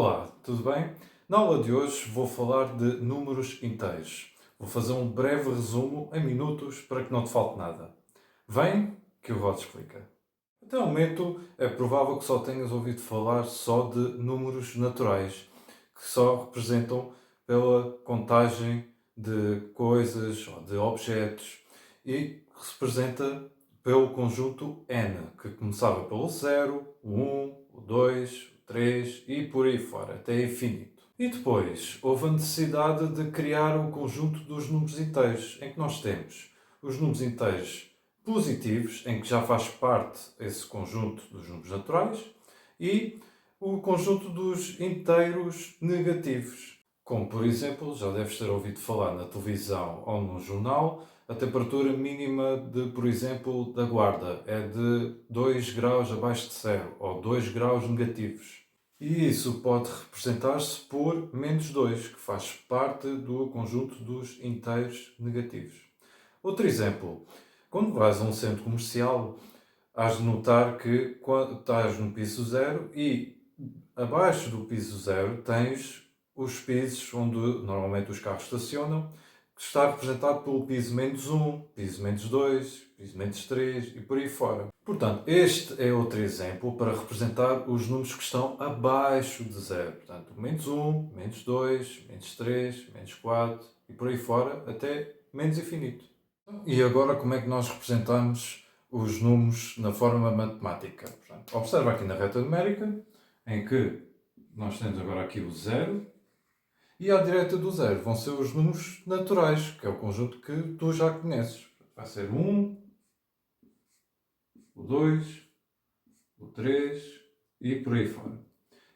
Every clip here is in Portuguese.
Olá, tudo bem? Na aula de hoje vou falar de números inteiros. Vou fazer um breve resumo em minutos para que não te falte nada. Vem que o Rod explica. Até o momento é provável que só tenhas ouvido falar só de números naturais, que só representam pela contagem de coisas ou de objetos e que se representa pelo conjunto n, que começava pelo 0, o 1, o 2, o 3 e por aí fora, até infinito. E depois houve a necessidade de criar o conjunto dos números inteiros, em que nós temos os números inteiros positivos, em que já faz parte esse conjunto dos números naturais, e o conjunto dos inteiros negativos. Como, por exemplo, já deves ter ouvido falar na televisão ou no jornal, a temperatura mínima de, por exemplo, da Guarda é de 2 graus abaixo de zero, ou 2 graus negativos. E isso pode representar-se por -2, que faz parte do conjunto dos inteiros negativos. Outro exemplo, quando vais a um centro comercial, has de notar que quando estás no piso zero e abaixo do piso zero tens os pisos onde normalmente os carros estacionam, que está representado pelo piso -1, piso -2, piso -3 e por aí fora. Portanto, este é outro exemplo para representar os números que estão abaixo de zero. Portanto, -1, -2, -3, -4 e por aí fora até menos infinito. E agora como é que nós representamos os números na forma matemática? Portanto, observa aqui na reta numérica, em que nós temos agora aqui o zero, e à direita do zero vão ser os números naturais, que é o conjunto que tu já conheces. Vai ser o 1, o 2, o 3 e por aí fora.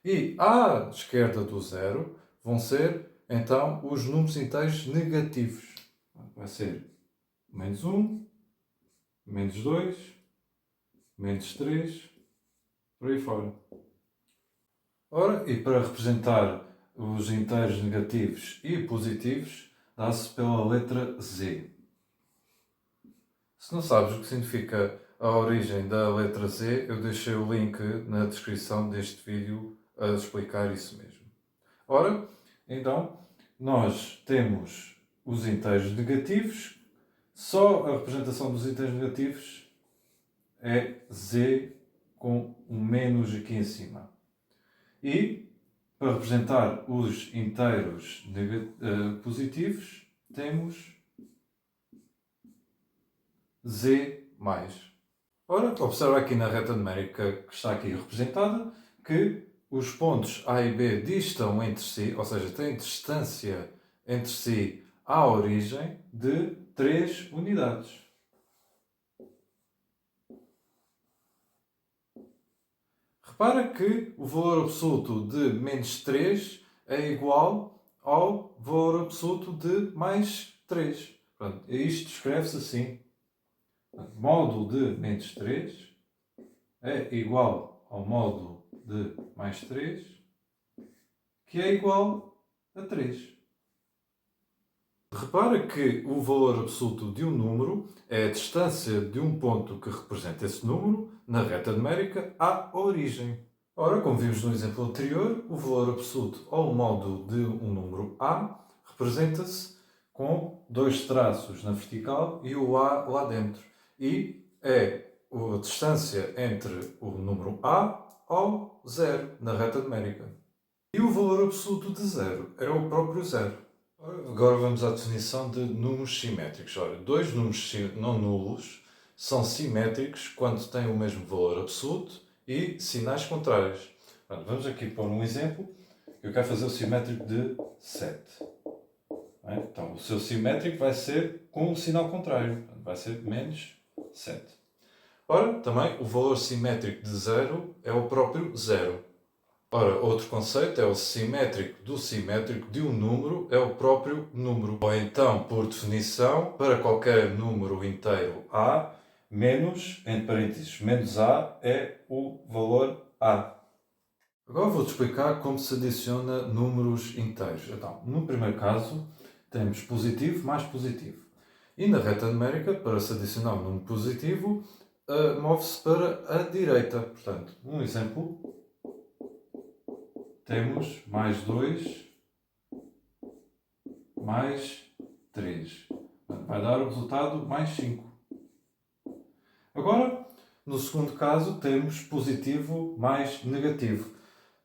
E à esquerda do zero vão ser, então, os números inteiros negativos. Vai ser -1, -2, -3, por aí fora. Ora, e para representar os inteiros negativos e positivos, dá-se pela letra Z. Se não sabes o que significa a origem da letra Z, eu deixei o link na descrição deste vídeo a explicar isso mesmo. Ora, então, nós temos os inteiros negativos, só a representação dos inteiros negativos é Z com um menos aqui em cima. E, para representar os inteiros positivos, temos Z mais. Ora, observa aqui na reta numérica que está aqui representada que os pontos A e B distam entre si, ou seja, têm distância entre si à origem de 3 unidades. Repara que o valor absoluto de -3 é igual ao valor absoluto de +3. Portanto, isto escreve-se assim. Módulo de -3 é igual ao módulo de +3, que é igual a 3. Repara que o valor absoluto de um número é a distância de um ponto que representa esse número na reta numérica à origem. Ora, como vimos no exemplo anterior, o valor absoluto ao módulo de um número A representa-se com dois traços na vertical e o A lá dentro. E é a distância entre o número A ao zero na reta numérica. E o valor absoluto de zero é o próprio zero. Agora vamos à definição de números simétricos. Ora, dois números não nulos são simétricos quando têm o mesmo valor absoluto e sinais contrários. Pronto, vamos aqui pôr um exemplo. Eu quero fazer o simétrico de 7. Então, o seu simétrico vai ser com o sinal contrário. Vai ser -7. Ora, também o valor simétrico de zero é o próprio zero. Ora, outro conceito é o simétrico do simétrico de um número é o próprio número. Ou então, por definição, para qualquer número inteiro A, menos, entre parênteses, menos A é o valor A. Agora vou-te explicar como se adiciona números inteiros. Então, no primeiro caso, temos positivo mais positivo. E na reta numérica, para se adicionar um número positivo, move-se para a direita. Portanto, um exemplo, temos mais 2 mais 3. Vai dar o resultado mais 5. Agora, no segundo caso, temos positivo mais negativo.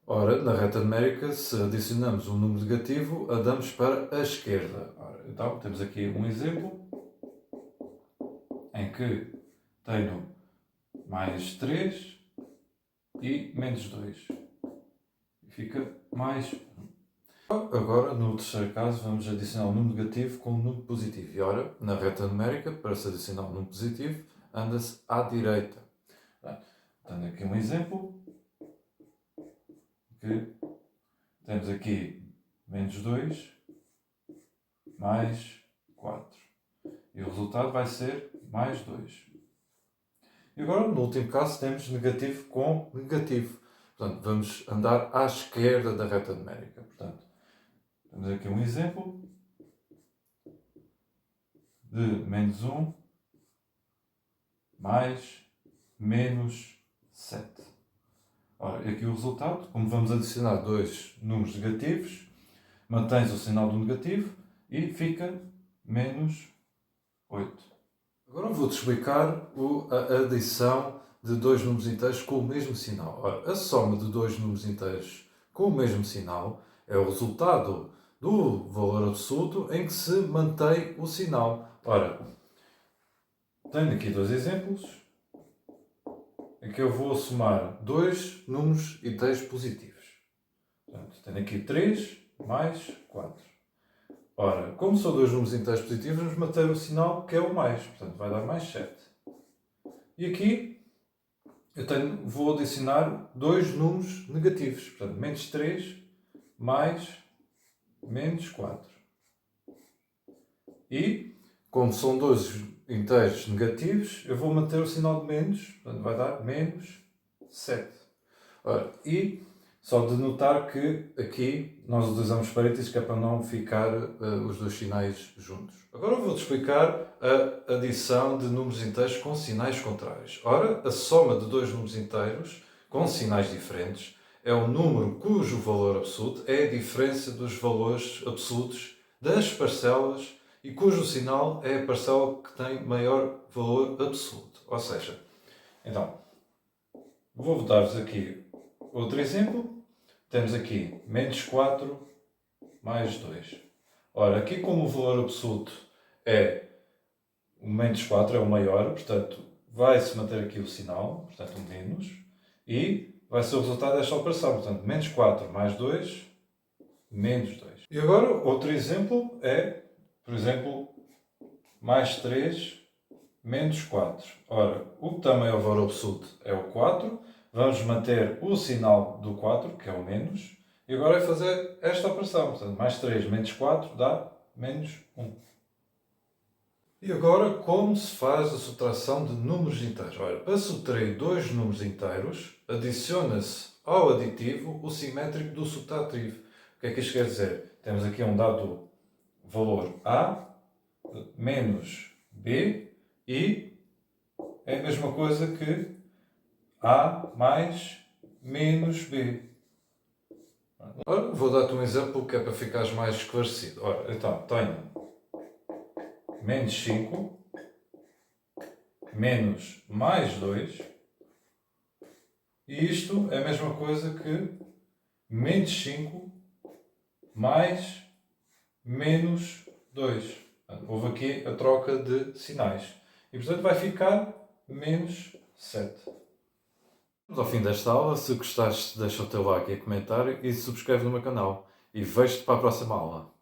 Ora, na reta numérica, se adicionamos um número negativo, andamos para a esquerda. Ora, então, temos aqui um exemplo em que tenho mais 3 e menos 2. Fica mais 1. Agora, no terceiro caso, vamos adicionar um número negativo com um número positivo. E ora, na reta numérica, para se adicionar um número positivo, anda-se à direita. Tenho aqui um exemplo que temos aqui menos 2 mais 4. E o resultado vai ser mais 2. E agora, no último caso, temos negativo com negativo. Portanto, vamos andar à esquerda da reta numérica. Portanto, temos aqui um exemplo de menos 1 mais menos 7. Ora, aqui o resultado, como vamos adicionar dois números negativos, mantém-se o sinal do negativo e fica menos 8. Agora vou-te explicar a adição de dois números inteiros com o mesmo sinal. Ora, a soma de dois números inteiros com o mesmo sinal é o resultado do valor absoluto em que se mantém o sinal. Ora, tenho aqui dois exemplos em que eu vou somar dois números inteiros positivos. Portanto, tenho aqui 3 mais 4. Ora, como são dois números inteiros positivos, vamos manter o sinal que é o mais. Portanto, vai dar mais 7. E aqui vou adicionar dois números negativos. Portanto, menos 3 mais menos 4. E, como são dois inteiros negativos, eu vou manter o sinal de menos. Portanto, vai dar menos 7. Ora, e só de notar que aqui nós utilizamos parênteses que é para não ficar os dois sinais juntos. Agora eu vou-te explicar a adição de números inteiros com sinais contrários. Ora, a soma de dois números inteiros com sinais diferentes é o número cujo valor absoluto é a diferença dos valores absolutos das parcelas e cujo sinal é a parcela que tem maior valor absoluto. Ou seja, então, vou dar-vos aqui outro exemplo. Temos aqui menos 4 mais 2. Ora, aqui como o valor absoluto é o menos 4, é o maior, portanto, vai-se manter aqui o sinal, portanto, o menos, e vai ser o resultado desta operação. Portanto, menos 4 mais 2, menos 2. E agora, outro exemplo é, por exemplo, mais 3 menos 4. Ora, o que tem maior valor absoluto é o 4. Vamos manter o sinal do 4, que é o menos, e agora é fazer esta operação. Portanto, mais 3 menos 4 dá menos 1. E agora, como se faz a subtração de números inteiros? Ora, para subtrair dois números inteiros, adiciona-se ao aditivo o simétrico do subtrativo. O que é que isto quer dizer? Temos aqui um dado valor A menos B e é a mesma coisa que A mais menos B. Ora, vou dar-te um exemplo que é para ficares mais esclarecido. Ora, então, tenho menos 5 menos mais 2 e isto é a mesma coisa que menos 5 mais menos 2. Houve aqui a troca de sinais. E portanto vai ficar menos 7. Ao fim desta aula, se gostaste, deixa o teu like e comentário e subscreve no meu canal. E vejo-te para a próxima aula.